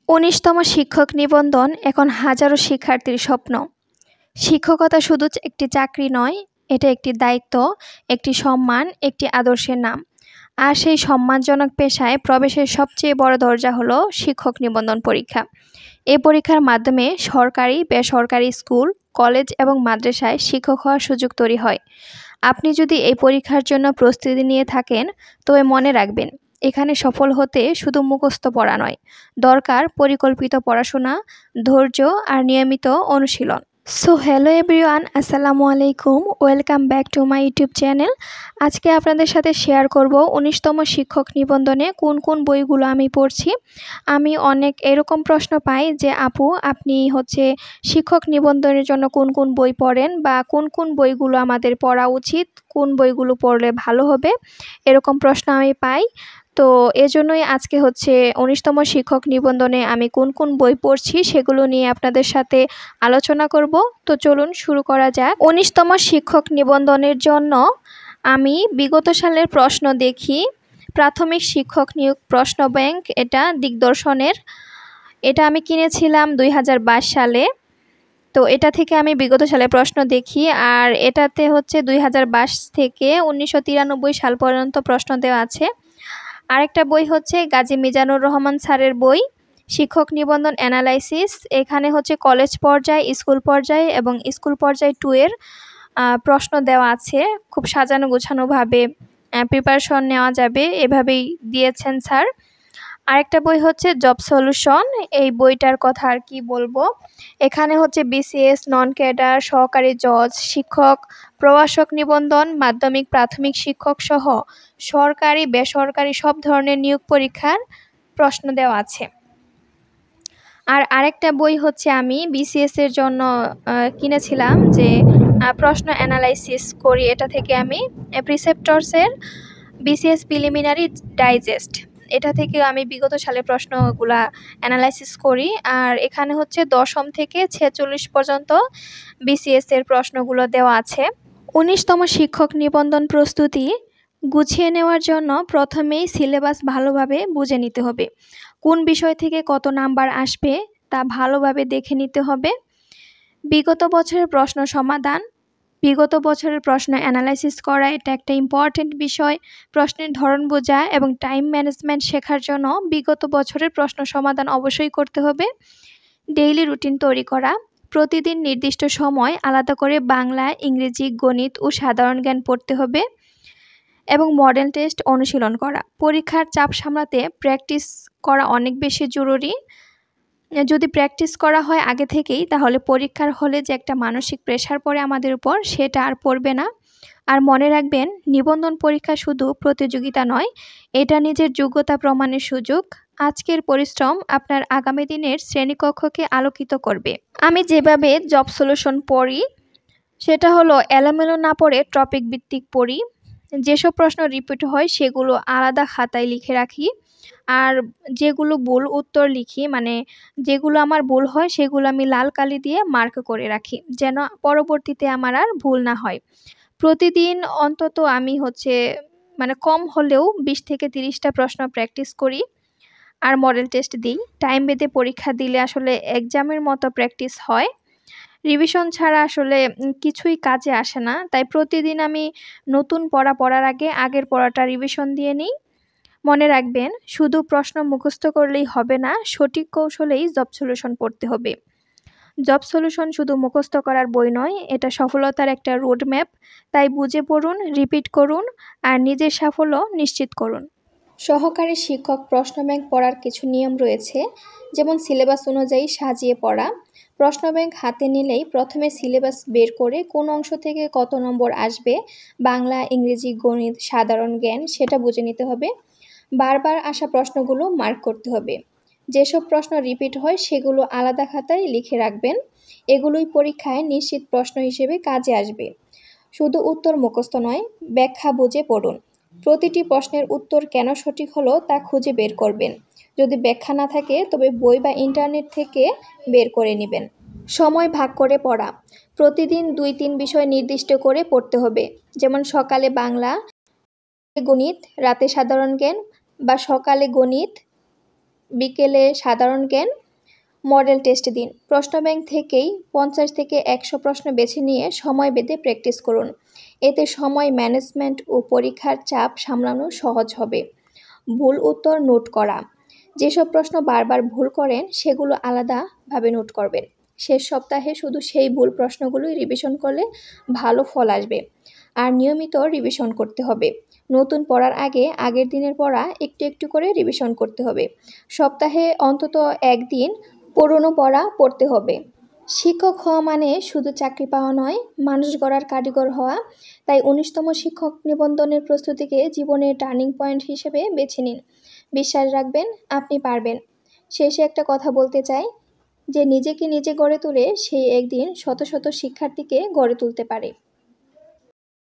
১৯তম শিক্ষক নিবন্ধন এখন হাজারো শিক্ষার্থীর স্বপ্ন। শিক্ষকতা শুধু একটি চাকরি নয়, এটা একটি দায়িত্ব, একটি সম্মান, একটি আদর্শের নাম। আর সেই সম্মানজনক পেশায় প্রবেশের সবচেয়ে বড় দরজা হলো শিক্ষক নিবন্ধন পরীক্ষা। এই পরীক্ষার মাধ্যমে সরকারি, বেসরকারি স্কুল, কলেজ এবং মাদ্রাসায় শিক্ষক হওয়ার সুযোগ তৈরি হয়। আপনি যদি এই পরীক্ষার জন্য প্রস্তুতি নিয়ে থাকেন, তবে মনে রাখবেন, এখানে সফল হতে শুধু মুখস্থ পড়া নয়, দরকার পরিকল্পিত পড়াশোনা, ধৈর্য আর নিয়মিত অনুশীলন। সো হ্যালো এভরিওয়ান, আসসালামু আলাইকুম, welcome back to my YouTube channel. আজকে আপনাদের সাথে শেয়ার করব ১৯তম শিক্ষক নিবন্ধনে কোন কোন বইগুলো আমি পড়ছি। আমি অনেক এরকম প্রশ্ন পাই যে আপু, আপনি শিক্ষক নিবন্ধনের জন্য কোন কোন বই পড়েন বা কোন কোন বইগুলো আমাদের পড়া উচিত, কোন বইগুলো পড়লে ভালো হবে, এরকম প্রশ্ন আমি পাই। তো এজন্যই আজকে ১৯তম শিক্ষক নিবন্ধনে আমি কোন কোন বই পড়ছি সেগুলো নিয়ে আপনাদের সাথে আলোচনা করব। তো চলুন শুরু করা যাক। ১৯তম শিক্ষক নিবন্ধনের জন্য আমি বিগত সালের প্রশ্ন দেখি। প্রাথমিক শিক্ষক নিয়োগ প্রশ্ন ব্যাংক, এটা দিগদর্শনের। এটা আমি কিনেছিলাম ২০২২ সালে। তো এটা থেকে আমি বিগত সালে প্রশ্ন দেখি, আর এটাতে ২০২২ থেকে ১৯৯৩ সাল পর্যন্ত প্রশ্ন দেওয়া আছে। আরেকটা বই গাজী মিজানুর রহমান স্যারের বই, শিক্ষক নিবন্ধন অ্যানালাইসিস। এখানে কলেজ পর্যায়ে, স্কুল পর্যায়ে এবং স্কুল পর্যায়ে 2 এর প্রশ্ন দেওয়া আছে। খুব সাজানো গোছানোভাবে প্রিপারেশন নেওয়া যাবে, এভাবেই দিয়েছেন স্যার। আরেকটা বই জব সলিউশন। এই বইটার কথা আর কি বলবো। এখানে বিসিএস, নন ক্যাডার, সহকারী জজ, শিক্ষক, প্রভাষক নিবন্ধন, মাধ্যমিক প্রাথমিক শিক্ষক সহ সরকারি, বেসরকারি সব ধরনের নিয়োগ পরীক্ষার প্রশ্ন দেওয়া আছে। আর আরেকটা বই আমি বিসিএস এর জন্য কিনেছিলাম, যে প্রশ্ন অ্যানালাইসিস করি। এটা থেকে আমি প্রিসেপ্টরসের বিসিএস প্রিলিমিনারি ডাইজেস্ট, এটা থেকে আমি বিগত সালের প্রশ্নগুলা অ্যানালাইসিস করি। আর এখানে 10ম থেকে 46 পর্যন্ত বিসিএস এর প্রশ্নগুলো দেওয়া আছে। ১৯তম শিক্ষক নিবন্ধন প্রস্তুতি গুছিয়ে নেওয়ার জন্য প্রথমেই সিলেবাস ভালোভাবে বুঝে নিতে হবে। কোন বিষয় থেকে কত নাম্বার আসবে তা ভালোভাবে দেখে নিতে হবে। বিগত বছরের প্রশ্ন সমাধান, বিগত বছরের প্রশ্ন অ্যানালাইসিস করা, এটা একটা ইম্পর্টেন্ট বিষয়। প্রশ্নের ধরন বোঝা এবং টাইম ম্যানেজমেন্ট শেখার জন্য বিগত বছরের প্রশ্ন সমাধান অবশ্যই করতে হবে। ডেইলি রুটিন তৈরি করা, প্রতিদিন নির্দিষ্ট সময় আলাদা করে বাংলা, ইংরেজি, গণিত ও সাধারণ জ্ঞান পড়তে হবে এবং মডেল টেস্ট অনুশীলন করা। পরীক্ষার চাপ সামলাতে প্র্যাকটিস করা অনেক বেশি জরুরি। যদি প্র্যাকটিস করা হয় আগে থেকেই, তাহলে পরীক্ষার হলে যে একটা মানসিক প্রেশার পড়ে আমাদের উপর, সেটা আর পড়বে না। আর মনে রাখবেন, নিবন্ধন পরীক্ষা শুধু প্রতিযোগিতা নয়, এটা নিজের যোগ্যতা প্রমাণের সুযোগ। আজকের পরিশ্রম আপনার আগামী দিনের শ্রেণীকক্ষকে আলোকিত করবে। আমি যেভাবে জব সলিউশন পড়ি, সেটা হলো এলোমেলো না পড়ে টপিক ভিত্তিক পড়ি। যেসব প্রশ্ন রিপিট হয় সেগুলো আলাদা খাতায় লিখে রাখি, আর যেগুলো ভুল উত্তর লিখি, মানে যেগুলো আমার ভুল হয়, সেগুলো আমি লাল কালি দিয়ে মার্ক করে রাখি, যেন পরবর্তীতে আমার আর ভুল না হয়। প্রতিদিন অন্তত আমি কম হলেও 20 থেকে 30টা প্রশ্ন প্র্যাকটিস করি আর মডেল টেস্ট দিই। টাইম বেঁধে পরীক্ষা দিলে আসলে এক্সামের মতো প্র্যাকটিস হয়। রিভিশন ছাড়া আসলে কিছুই কাজে আসে না। তাই প্রতিদিন আমি নতুন পড়ার আগে আগের পড়াটা রিভিশন দিয়ে নিই। মনে রাখবেন, শুধু প্রশ্ন মুখস্থ করলেই হবে না, সঠিক কৌশলেই জব সলিউশন পড়তে হবে। জব সলিউশন শুধু মুখস্থ করার বই নয়, এটা সফলতার একটা রোডম্যাপ। তাই বুঝে পড়ুন, রিপিট করুন আর নিজের সাফল্য নিশ্চিত করুন। সহকারী শিক্ষক প্রশ্ন ব্যাংক পড়ার কিছু নিয়ম রয়েছে, যেমন সিলেবাস অনুযায়ী সাজিয়ে পড়া। প্রশ্ন ব্যাংক হাতে নিলেই প্রথমে সিলেবাস বের করে কোন অংশ থেকে কত নম্বর আসবে, বাংলা, ইংরেজি, গণিত, সাধারণ জ্ঞান, সেটা বুঝে নিতে হবে। বারবার আসা প্রশ্নগুলো মার্ক করতে হবে। যেসব প্রশ্ন রিপিট হয় সেগুলো আলাদা খাতায় লিখে রাখবেন। এগুলোই পরীক্ষায় নিশ্চিত প্রশ্ন হিসেবে কাজে আসবে। শুধু উত্তর মুখস্থ নয়, ব্যাখ্যা বুঝে পড়ুন। প্রতিটি প্রশ্নের উত্তর কেন সঠিক হলো তা খুঁজে বের করবেন। যদি ব্যাখ্যা না থাকে, তবে বই বা ইন্টারনেট থেকে বের করে নেবেন। সময় ভাগ করে পড়া, প্রতিদিন 2-3 বিষয় নির্দিষ্ট করে পড়তে হবে। যেমন সকালে বাংলা, গণিত, রাতে সাধারণ জ্ঞান, বা সকালে গণিত, বিকেলে সাধারণ জ্ঞান মডেল টেস্ট দিন। প্রশ্ন ব্যাংক থেকেই 50 থেকে 100 প্রশ্ন বেছে নিয়ে সময় বেঁধে প্র্যাকটিস করুন। এতে সময় ম্যানেজমেন্ট ও পরীক্ষার চাপ সামলানো সহজ হবে। ভুল উত্তর নোট করা। যেসব প্রশ্ন বারবার ভুল করেন সেগুলো আলাদাভাবে নোট করবেন। শেষ সপ্তাহে শুধু সেই ভুল প্রশ্নগুলোই রিভিশন করলে ভালো ফল আসবে। আর নিয়মিত রিভিশন করতে হবে। নতুন পড়ার আগে আগের দিনের পড়া একটু একটু করে রিভিশন করতে হবে। সপ্তাহে অন্তত একদিন পুরনো পড়া পড়তে হবে। শিক্ষক হওয়া মানে শুধু চাকরি পাওয়া নয়, মানুষ গড়ার কারিগর হওয়া। তাই 19তম শিক্ষক নিবন্ধনের প্রস্তুতিকে জীবনের টার্নিং পয়েন্ট হিসেবে বেছে নিন। বিশ্বাস রাখবেন, আপনি পারবেন। শেষে একটা কথা বলতে চাই, যে নিজেকে নিজে গড়ে তুলে সেই একদিন শত শত শিক্ষার্থীকে গড়ে তুলতে পারে।